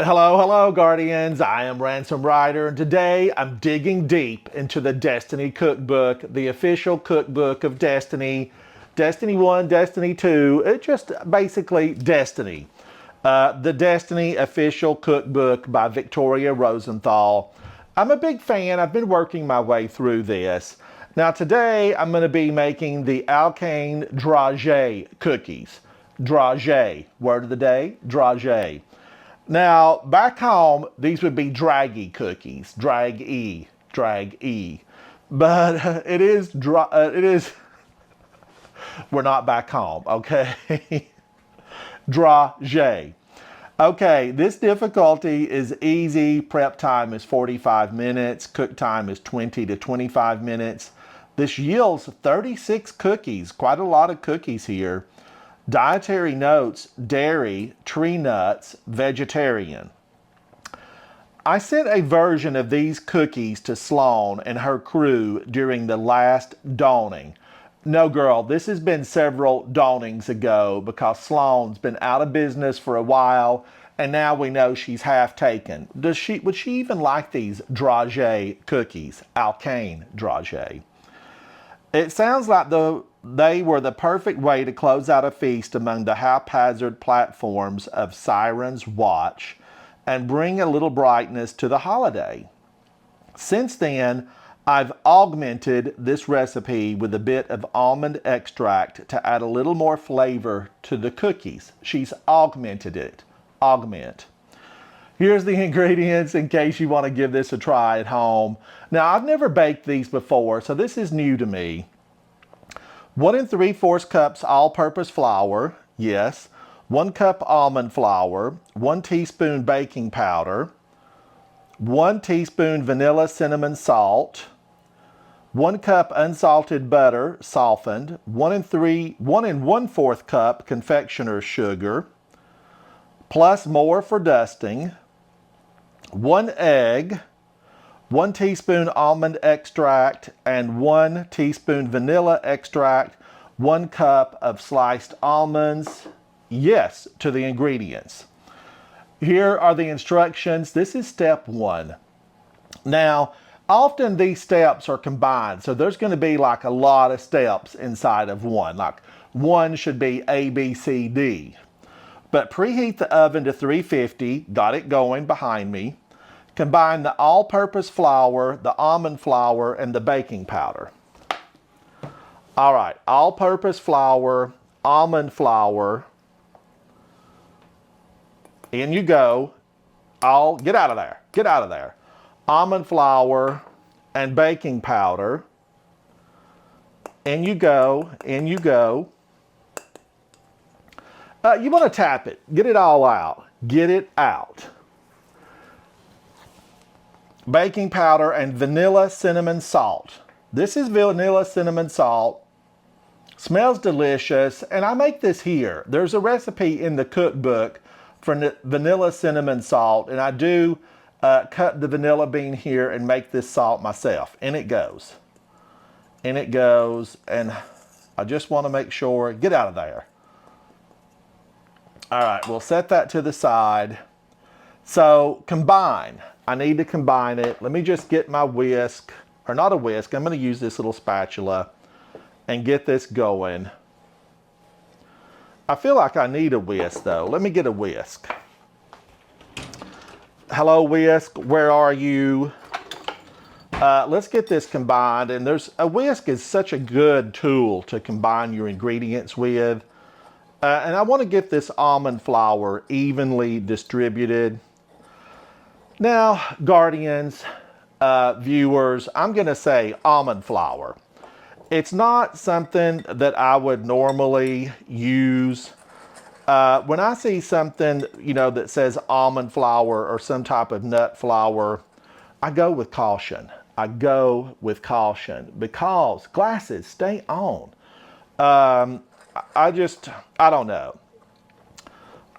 Hello, Guardians. I am Ransom Rider, and today I'm digging deep into the Destiny Cookbook, the official cookbook of Destiny. Destiny 1, Destiny 2, it's just basically Destiny. The Destiny official cookbook by Victoria Rosenthal. I'm a big fan. I've been working my way through this. Now, today I'm going to be making the Alkane Dragee cookies. Dragee, word of the day, Dragee. Now, back home, these would be Dragee cookies. Dragee. But we're not back home, okay? Dragee. Okay, this difficulty is easy. Prep time is 45 minutes. Cook time is 20 to 25 minutes. This yields 36 cookies, quite a lot of cookies here. Dietary notes: dairy, tree nuts, vegetarian. I sent a version of these cookies to Sloan and her crew during the last dawning. No, girl, this has been several dawnings ago because Sloan's been out of business for a while and now we know she's half taken. Would she even like these Dragee cookies? Alkane Dragee. It sounds like they were the perfect way to close out a feast among the haphazard platforms of Siren's Watch and bring a little brightness to the holiday. Since then, I've augmented this recipe with a bit of almond extract to add a little more flavor to the cookies. She's augmented it. Augment. Here's the ingredients in case you want to give this a try at home. Now, I've never baked these before, so this is new to me. 1 3/4 cups all-purpose flour, yes. 1 cup almond flour, 1 teaspoon baking powder, 1 teaspoon vanilla cinnamon salt, 1 cup unsalted butter, softened, 1 1/4 cup confectioner's sugar, plus more for dusting, 1 egg, 1 teaspoon almond extract, and 1 teaspoon vanilla extract, 1 cup of sliced almonds. Yes, to the ingredients. Here are the instructions. This is step 1. Now, often these steps are combined, so there's going to be like a lot of steps inside of one. Like one should be A, B, C, D. But preheat the oven to 350, got it going behind me. Combine the all-purpose flour, the almond flour, and the baking powder. All right, all-purpose flour, almond flour. In you go. Get out of there. Get out of there. Almond flour and baking powder. In you go. In you go. You want to tap it. Get it all out. Get it out. Baking powder and vanilla cinnamon salt. This is vanilla cinnamon salt. Smells delicious, and I make this here. There's a recipe in the cookbook for vanilla cinnamon salt, and I do cut the vanilla bean here and make this salt myself. In it goes. In it goes, and I just want to make sure. Get out of there. All right, we'll set that to the side. So combine. I need to combine it. Let me just get my whisk, or not a whisk. I'm going to use this little spatula and get this going. I feel like I need a whisk though. Let me get a whisk. Hello, whisk. Where are you? Let's get this combined. And a whisk is such a good tool to combine your ingredients with. And I want to get this almond flour evenly distributed. Now, Guardians, viewers, I'm going to say almond flour. It's not something that I would normally use. When I see something, that says almond flour or some type of nut flour, I go with caution. I go with caution because glasses stay on. I don't know.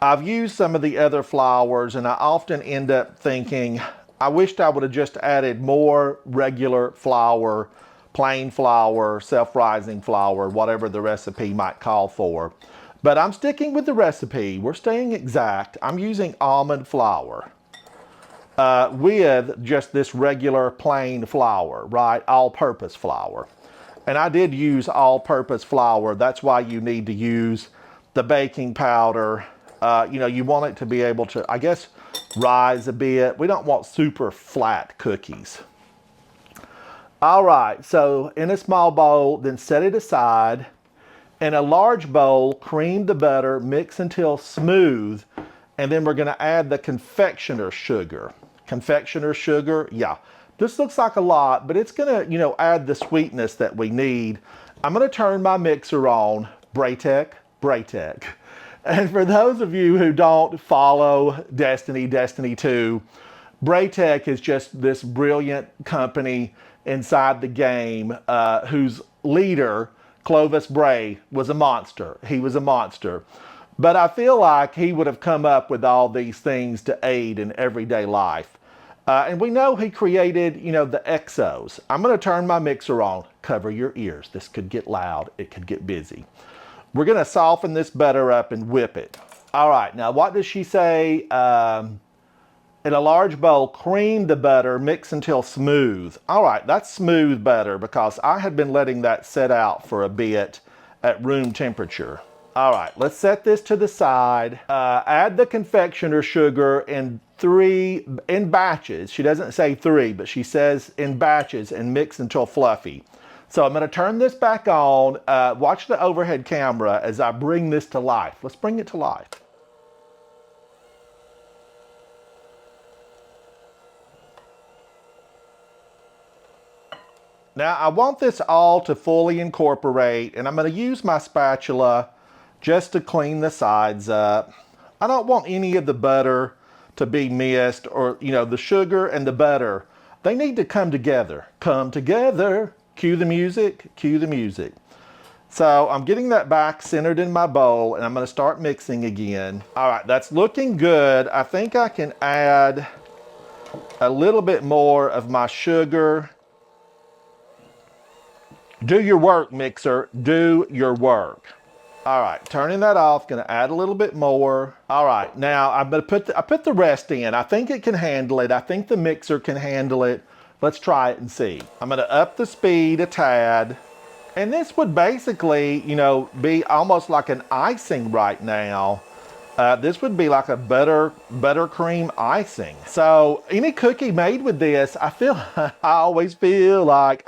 I've used some of the other flours and I often end up thinking, I wished I would have just added more regular flour, plain flour, self-rising flour, whatever the recipe might call for. But I'm sticking with the recipe. We're staying exact. I'm using almond flour with just this regular plain flour, right? All-purpose flour. And I did use all-purpose flour. That's why you need to use the baking powder. You want it to be able to, I guess, rise a bit. We don't want super flat cookies. All right, so in a small bowl, then set it aside. In a large bowl, cream the butter, mix until smooth, and then we're gonna add the confectioner sugar. Confectioner sugar, yeah. This looks like a lot, but it's gonna, add the sweetness that we need. I'm gonna turn my mixer on, Braytech. And for those of you who don't follow Destiny 2, Braytech is just this brilliant company inside the game whose leader, Clovis Bray, was a monster. He was a monster. But I feel like he would have come up with all these things to aid in everyday life. And we know he created, the exos. I'm going to turn my mixer on. Cover your ears. This could get loud. It could get busy. We're going to soften this butter up and whip it. All right, now what does she say? In a large bowl, cream the butter, mix until smooth. All right, that's smooth butter because I had been letting that set out for a bit at room temperature. All right, let's set this to the side. Add the confectioner sugar in batches. She doesn't say 3, but she says in batches, and mix until fluffy. So I'm going to turn this back on. Watch the overhead camera as I bring this to life. Let's bring it to life. Now I want this all to fully incorporate, and I'm going to use my spatula just to clean the sides up. I don't want any of the butter to be missed, or, the sugar and the butter. They need to come together. Come together. Cue the music. Cue the music. So I'm getting that back centered in my bowl, and I'm going to start mixing again. All right, that's looking good. I think I can add a little bit more of my sugar. Do your work, mixer. Do your work. All right, turning that off, gonna add a little bit more. All right, now I'm gonna I put the rest in. I think it can handle it. I think the mixer can handle it. Let's try it and see. I'm gonna up the speed a tad. And this would basically, be almost like an icing right now. This would be like a buttercream icing. So any cookie made with this, I always feel like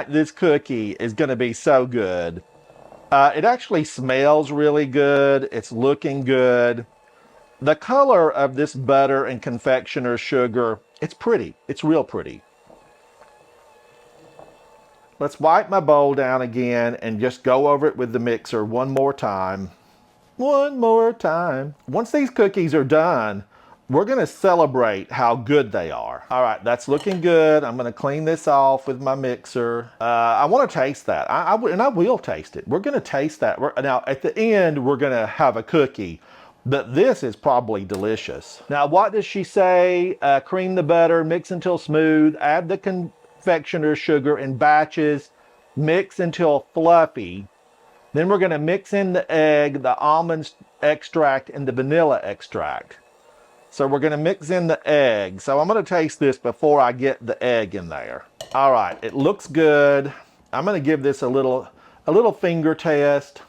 this cookie is gonna be so good. It actually smells really good. It's looking good. The color of this butter and confectioner sugar, it's pretty. It's real pretty. Let's wipe my bowl down again and just go over it with the mixer one more time. One more time. Once these cookies are done, we're gonna celebrate how good they are. All right, that's looking good. I'm gonna clean this off with my mixer. I wanna taste that, and I will taste it. We're gonna taste that. Now, at the end, we're gonna have a cookie, but this is probably delicious. Now, what does she say? Cream the butter, mix until smooth, add the confectioner sugar in batches, mix until fluffy. Then we're gonna mix in the egg, the almond extract, and the vanilla extract. So we're gonna mix in the egg. So I'm gonna taste this before I get the egg in there. All right, it looks good. I'm gonna give this a little finger test.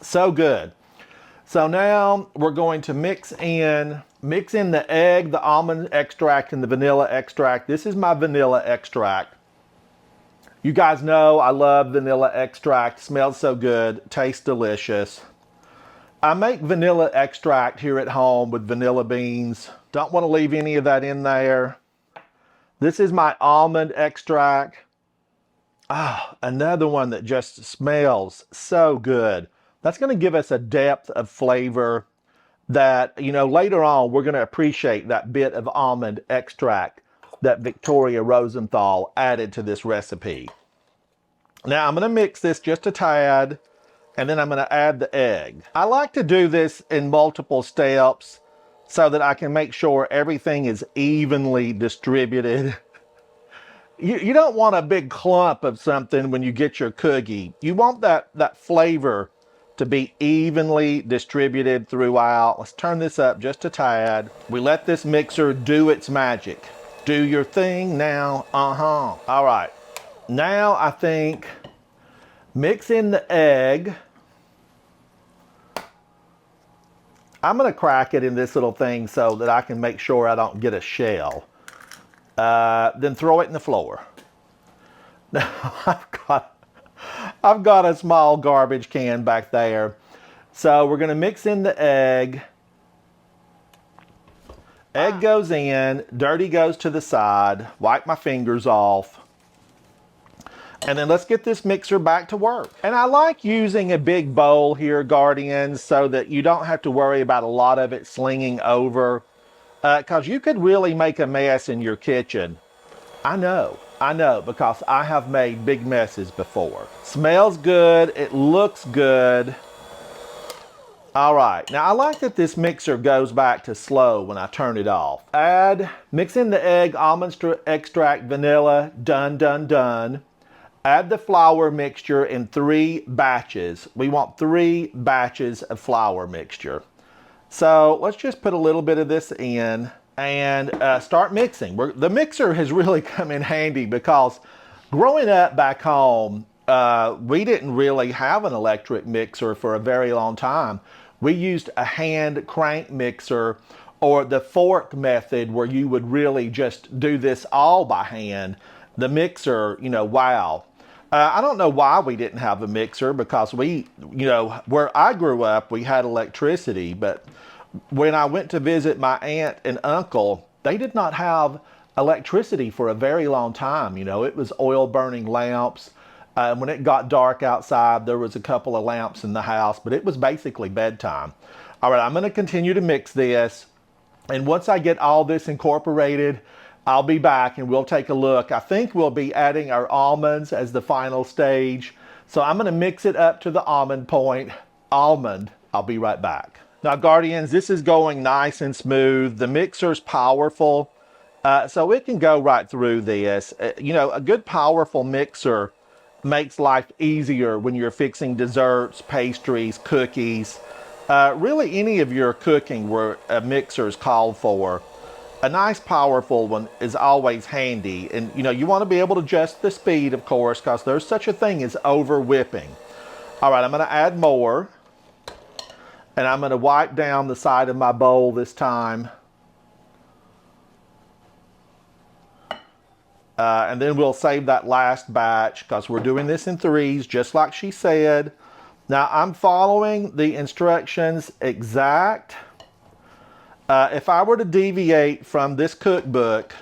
So good. So now we're going to mix in the egg, the almond extract, and the vanilla extract. This is my vanilla extract. You guys know I love vanilla extract. Smells so good, tastes delicious. I make vanilla extract here at home with vanilla beans. Don't want to leave any of that in there. This is my almond extract. Ah, another one that just smells so good. That's going to give us a depth of flavor that, later on we're going to appreciate that bit of almond extract that Victoria Rosenthal added to this recipe. Now I'm going to mix this just a tad, and then I'm going to add the egg. I like to do this in multiple steps so that I can make sure everything is evenly distributed. You don't want a big clump of something when you get your cookie. You want that flavor to be evenly distributed throughout. Let's turn this up just a tad. We let this mixer do its magic. Do your thing now. All right. Now I think mix in the egg. I'm going to crack it in this little thing so that I can make sure I don't get a shell. Then throw it in the floor. Now I've got a small garbage can back there. So we're going to mix in the egg. Egg goes in, dirty goes to the side. Wipe my fingers off. And then let's get this mixer back to work. And I like using a big bowl here, Guardians, so that you don't have to worry about a lot of it slinging over. Because you could really make a mess in your kitchen. I know, because I have made big messes before. Smells good, it looks good. All right, now I like that this mixer goes back to slow when I turn it off. Mix in the egg, almond extract, vanilla, done. Add the flour mixture in 3 batches. We want 3 batches of flour mixture. So let's just put a little bit of this in and start mixing. The mixer has really come in handy because growing up back home, we didn't really have an electric mixer for a very long time. We used a hand crank mixer or the fork method where you would really just do this all by hand. The mixer, wow. I don't know why we didn't have a mixer because where I grew up, we had electricity, but when I went to visit my aunt and uncle, they did not have electricity for a very long time. It was oil burning lamps. When it got dark outside, there was a couple of lamps in the house, but it was basically bedtime. All right, I'm going to continue to mix this. And once I get all this incorporated, I'll be back and we'll take a look. I think we'll be adding our almonds as the final stage. So I'm going to mix it up to the almond point. I'll be right back. Now, Guardians, this is going nice and smooth. The mixer's powerful, so it can go right through this. A good powerful mixer makes life easier when you're fixing desserts, pastries, cookies. Really any of your cooking where a mixer is called for. A nice powerful one is always handy. And you want to be able to adjust the speed, of course, because there's such a thing as over whipping. All right, I'm going to add more. And I'm going to wipe down the side of my bowl this time. And then we'll save that last batch because we're doing this in 3s, just like she said. Now, I'm following the instructions exact. If I were to deviate from this cookbook,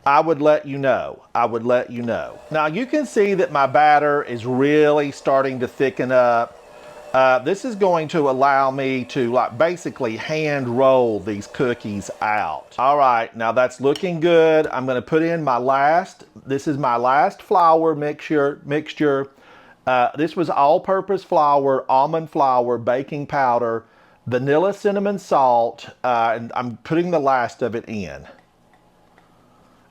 I would let you know. Now, you can see that my batter is really starting to thicken up. This is going to allow me to basically hand roll these cookies out. All right, now that's looking good. I'm going to put in this is my last flour mixture. This was all-purpose flour, almond flour, baking powder, vanilla, cinnamon, salt, and I'm putting the last of it in.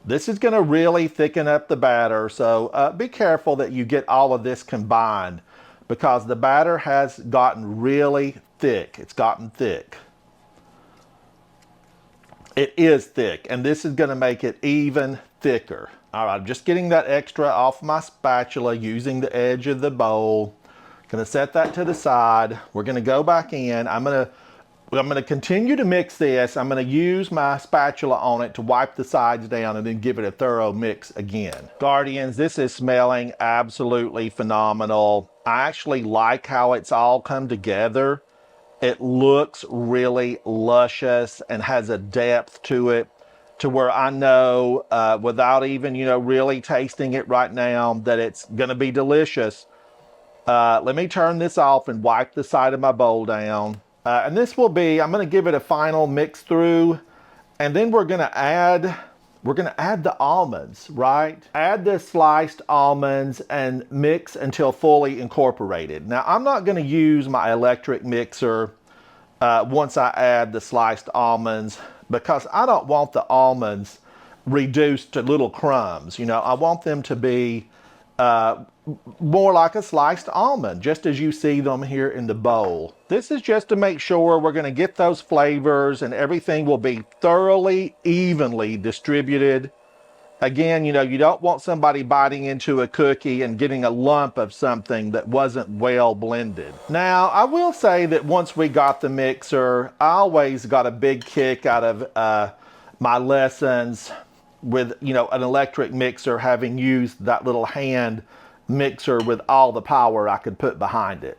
This is going to really thicken up the batter, so be careful that you get all of this combined because the batter has gotten really thick. It's gotten thick. It is thick, and this is going to make it even thicker. All right, I'm just getting that extra off my spatula using the edge of the bowl. Going to set that to the side. We're going to go back in. I'm going to continue to mix this. I'm going to use my spatula on it to wipe the sides down and then give it a thorough mix again. Guardians, this is smelling absolutely phenomenal. I actually like how it's all come together. It looks really luscious and has a depth to it to where I know without even, really tasting it right now that it's going to be delicious. Let me turn this off and wipe the side of my bowl down. And this will be, I'm going to give it a final mix through. And then we're going to add the almonds, right? Add the sliced almonds and mix until fully incorporated. Now, I'm not going to use my electric mixer once I add the sliced almonds because I don't want the almonds reduced to little crumbs. You know, I want them to be more like a sliced almond, just as you see them here in the bowl. This is just to make sure we're going to get those flavors and everything will be thoroughly, evenly distributed. Again, you know, you don't want somebody biting into a cookie and getting a lump of something that wasn't well blended. Now, I will say that once we got the mixer, I always got a big kick out of my lessons with, you know, an electric mixer, having used that little hand mixer with all the power I could put behind it.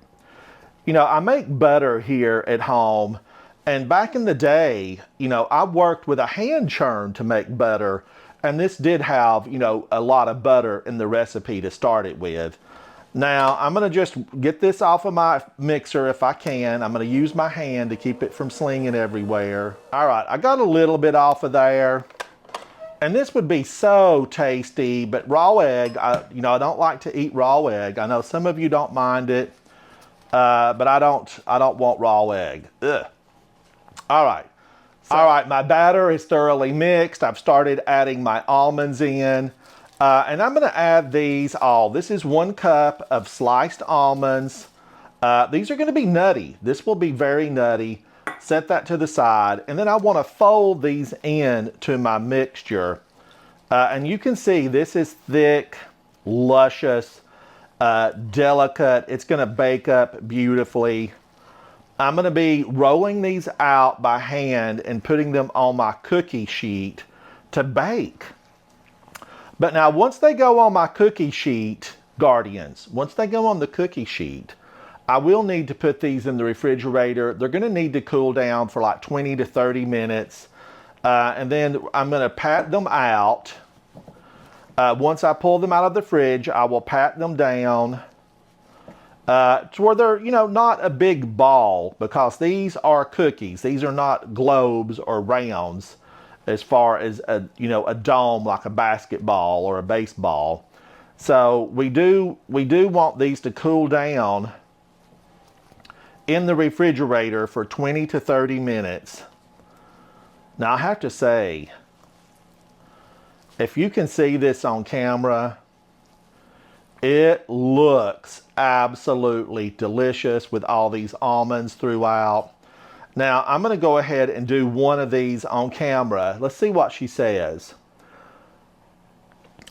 You know, I make butter here at home, and back in the day, you know, I worked with a hand churn to make butter, and this did have, you know, a lot of butter in the recipe to start it with. Now, I'm gonna just get this off of my mixer if I can. I'm gonna use my hand to keep it from slinging everywhere. All right, I got a little bit off of there. And this would be so tasty, but raw egg, you know, I don't like to eat raw egg. I know some of you don't mind it, but I don't want raw egg. Ugh. All right. All right, my batter is thoroughly mixed. I've started adding my almonds in. And I'm gonna add these all. This is 1 cup of sliced almonds. These are gonna be nutty. This will be very nutty. Set that to the side. And then I wanna fold these in to my mixture. And you can see this is thick, luscious, delicate. It's gonna bake up beautifully. I'm gonna be rolling these out by hand and putting them on my cookie sheet to bake. But now once they go on my cookie sheet, Guardians, once they go on the cookie sheet, I will need to put these in the refrigerator. They're gonna need to cool down for like 20 to 30 minutes. And then I'm gonna pat them out. Once I pull them out of the fridge, I will pat them down to where they're, you know, not a big ball, because these are cookies. These are not globes or rounds as far as a, you know, a dome like a basketball or a baseball. So we do want these to cool down in the refrigerator for 20 to 30 minutes. Now I have to say, if you can see this on camera, it looks absolutely delicious with all these almonds throughout. Now, I'm gonna go ahead and do one of these on camera. Let's see what she says.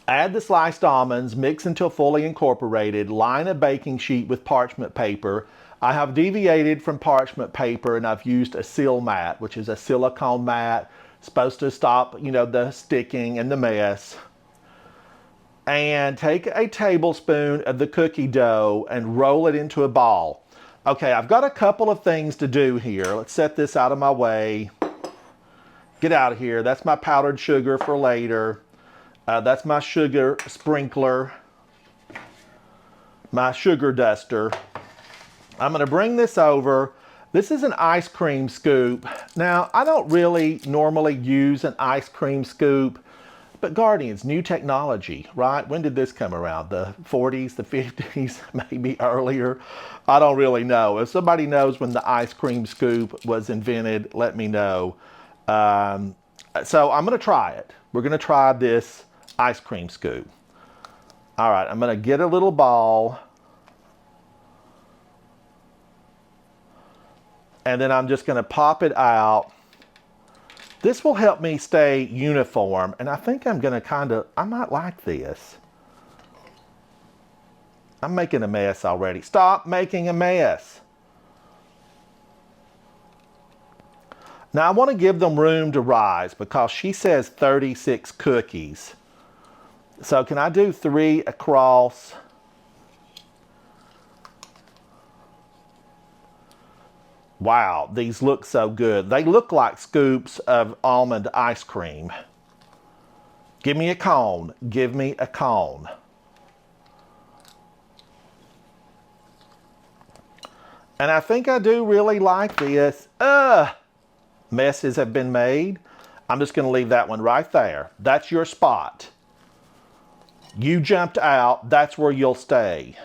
Add the sliced almonds, mix until fully incorporated, line a baking sheet with parchment paper. I have deviated from parchment paper and I've used a seal mat, which is a silicone mat, supposed to stop, you know, the sticking and the mess. And take a tablespoon of the cookie dough and roll it into a ball. Okay, I've got a couple of things to do here. Let's set this out of my way. Get out of here. That's my powdered sugar for later. That's my sugar sprinkler, my sugar duster. I'm gonna bring this over. This is an ice cream scoop. Now, I don't really normally use an ice cream scoop, but Guardians, new technology, right? When did this come around? The 40s, the 50s, maybe earlier? I don't really know. If somebody knows when the ice cream scoop was invented, let me know. So I'm gonna try it. We're gonna try this ice cream scoop. All right, I'm gonna get a little ball. And then I'm just gonna pop it out. This will help me stay uniform, and I think I'm gonna I might like this. I'm making a mess already. Stop making a mess. Now I wanna give them room to rise because she says 36 cookies. So can I do 3 across? Wow, these look so good. They look like scoops of almond ice cream. Give me a cone. Give me a cone. And I think I do really like this. Messes have been made. I'm just going to leave that one right there. That's your spot. You jumped out. That's where you'll stay.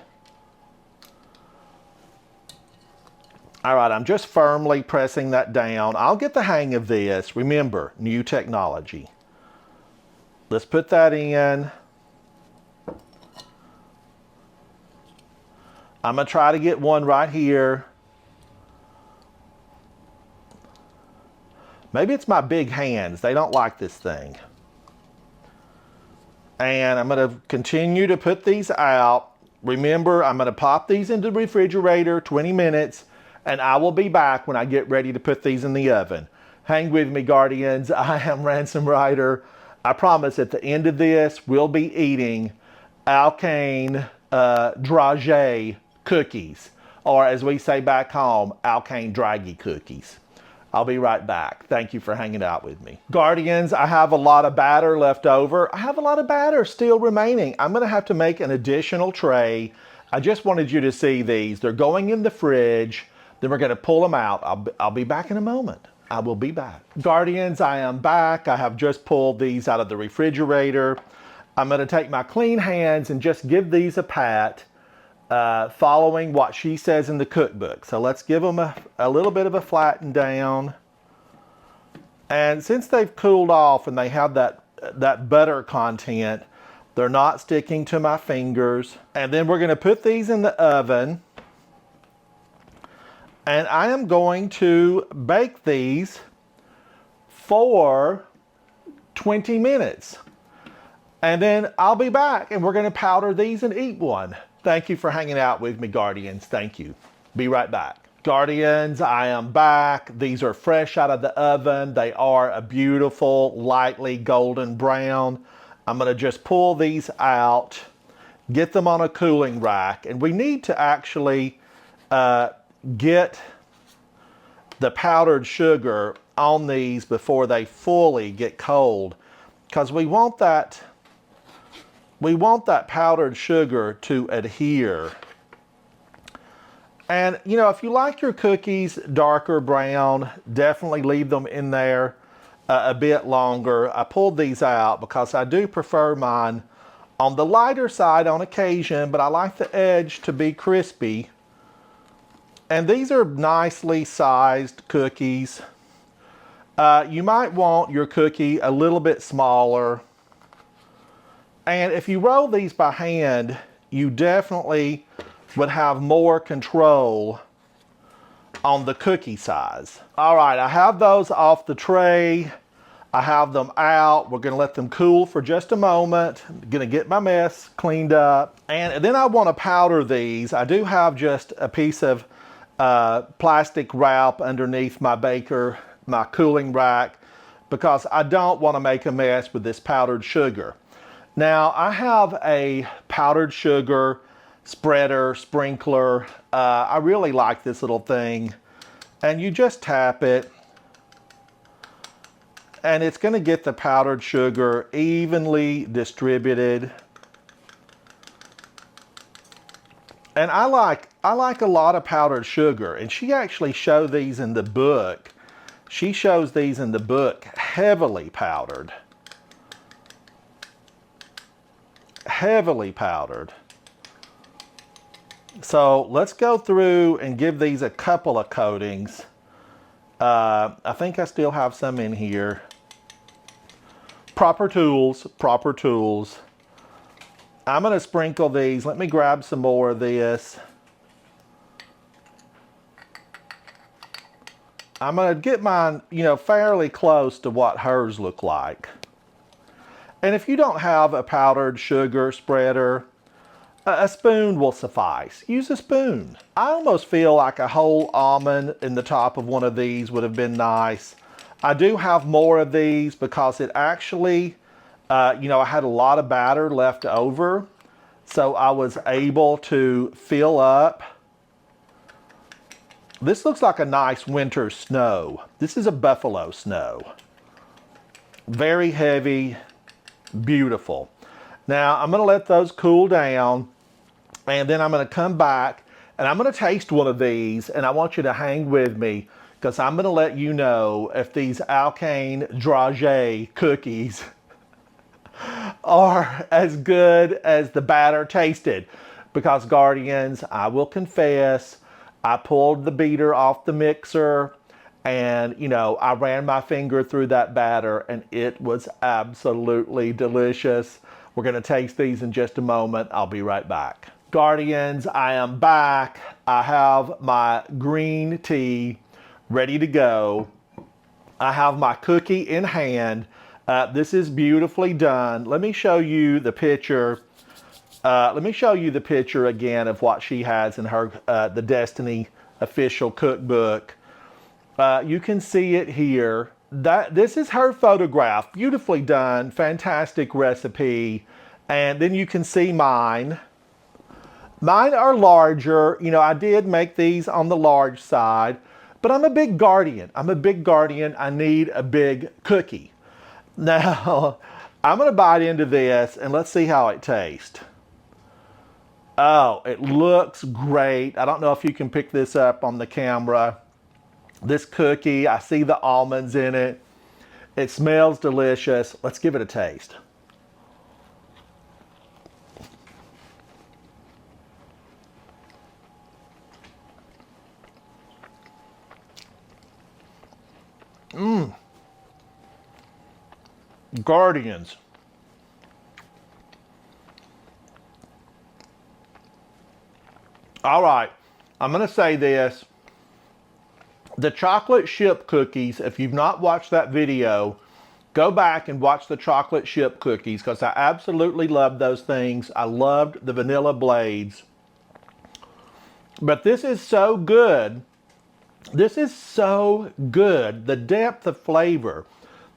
All right, I'm just firmly pressing that down. I'll get the hang of this. Remember, new technology. Let's put that in. I'm going to try to get one right here. Maybe it's my big hands. They don't like this thing. And I'm going to continue to put these out. Remember, I'm going to pop these into the refrigerator 20 minutes, and I will be back when I get ready to put these in the oven. Hang with me, Guardians. I am Ransom Rider. I promise at the end of this, we'll be eating Alkane Dragee cookies, or as we say back home, Alkane Dragee cookies. I'll be right back. Thank you for hanging out with me. Guardians, I have a lot of batter left over. I have a lot of batter still remaining. I'm going to have to make an additional tray. I just wanted you to see these. They're going in the fridge. Then we're going to pull them out. I'll be back in a moment. I will be back. Guardians, I am back. I have just pulled these out of the refrigerator. I'm going to take my clean hands and just give these a pat, following what she says in the cookbook. So let's give them a little bit of a flatten down. And since they've cooled off and they have that butter content, they're not sticking to my fingers. And then we're going to put these in the oven. And I am going to bake these for 20 minutes. And then I'll be back and we're going to powder these and eat one. Thank you for hanging out with me, Guardians. Thank you. Be right back. Guardians, I am back. These are fresh out of the oven. They are a beautiful, lightly golden brown. I'm going to just pull these out, get them on a cooling rack. And we need to actually get the powdered sugar on these before they fully get cold, because we want that powdered sugar to adhere. And you know, if you like your cookies darker brown, definitely leave them in there a bit longer. I pulled these out because I do prefer mine on the lighter side on occasion, but I like the edge to be crispy. And these are nicely sized cookies. You might want your cookie a little bit smaller. And if you roll these by hand, you definitely would have more control on the cookie size. All right, I have those off the tray. I have them out. We're gonna let them cool for just a moment. I'm gonna get my mess cleaned up. And then I wanna powder these. I do have just a piece of plastic wrap underneath my cooling rack, because I don't wanna make a mess with this powdered sugar. Now, I have a powdered sugar spreader, sprinkler. I really like this little thing. And you just tap it, and it's going to get the powdered sugar evenly distributed. And I like a lot of powdered sugar, and she actually showed these in the book. She shows these in the book heavily powdered. Heavily powdered. So let's go through and give these a couple of coatings. I think I still have some in here. Proper tools, proper tools. I'm going to sprinkle these. Let me grab some more of this. I'm going to get mine, you know, fairly close to what hers look like. And if you don't have a powdered sugar spreader, a spoon will suffice. Use a spoon. I almost feel like a whole almond in the top of one of these would have been nice. I do have more of these because it actually, you know, I had a lot of batter left over. So I was able to fill up. This looks like a nice winter snow. This is a buffalo snow. Very heavy, beautiful. Now I'm going to let those cool down, and then I'm going to come back and I'm going to taste one of these, and I want you to hang with me because I'm going to let you know if these Alkane Dragee cookies are as good as the batter tasted. Because Guardians, I will confess, I pulled the beater off the mixer And, you know, I ran my finger through that batter and it was absolutely delicious. We're going to taste these in just a moment. I'll be right back. Guardians, I am back. I have my green tea ready to go. I have my cookie in hand. This is beautifully done. Let me show you the picture. Let me show you the picture again of what she has in her the Destiny official cookbook. You can see it here. This is her photograph. Beautifully done. Fantastic recipe. And then you can see mine. Mine are larger. You know, I did make these on the large side, but I'm a big guardian. I'm a big guardian. I need a big cookie. Now, I'm going to bite into this and let's see how it tastes. Oh, it looks great. I don't know if you can pick this up on the camera. This cookie, I see the almonds in it. It smells delicious. Let's give it a taste. Guardians. All right, I'm going to say this. The chocolate chip cookies, if you've not watched that video, go back and watch the chocolate chip cookies because I absolutely love those things. I loved the vanilla blades. But this is so good. This is so good. The depth of flavor,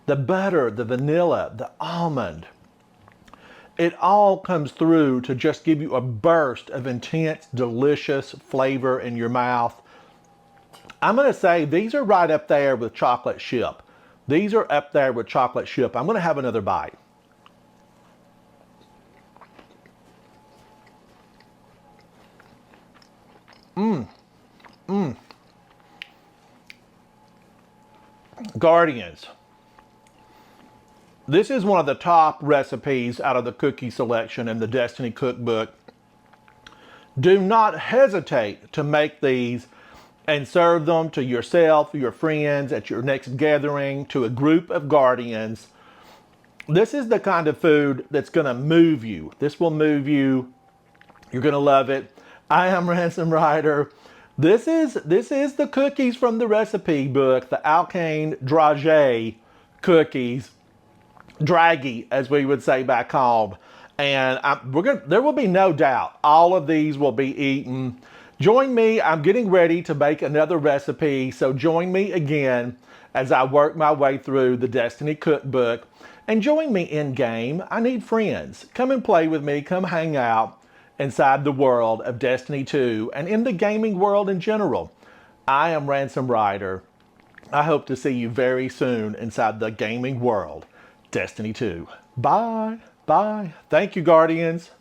the butter, the vanilla, the almond. It all comes through to just give you a burst of intense, delicious flavor in your mouth. I'm going to say these are right up there with chocolate chip. These are up there with chocolate chip. I'm going to have another bite. Guardians. This is one of the top recipes out of the cookie selection in the Destiny cookbook. Do not hesitate to make these and serve them to yourself, your friends, at your next gathering, to a group of guardians. This is the kind of food that's going to move you. This will move you. You're going to love it. I am Ransom Rider. This is the cookies from the recipe book, the Alkane Dragee cookies. Dragee, as we would say back home. And there will be no doubt all of these will be eaten. Join me. I'm getting ready to make another recipe. So join me again as I work my way through the Destiny cookbook. And join me in game. I need friends. Come and play with me. Come hang out inside the world of Destiny 2 and in the gaming world in general. I am Ransom Rider. I hope to see you very soon inside the gaming world. Destiny 2. Bye. Bye. Thank you, Guardians.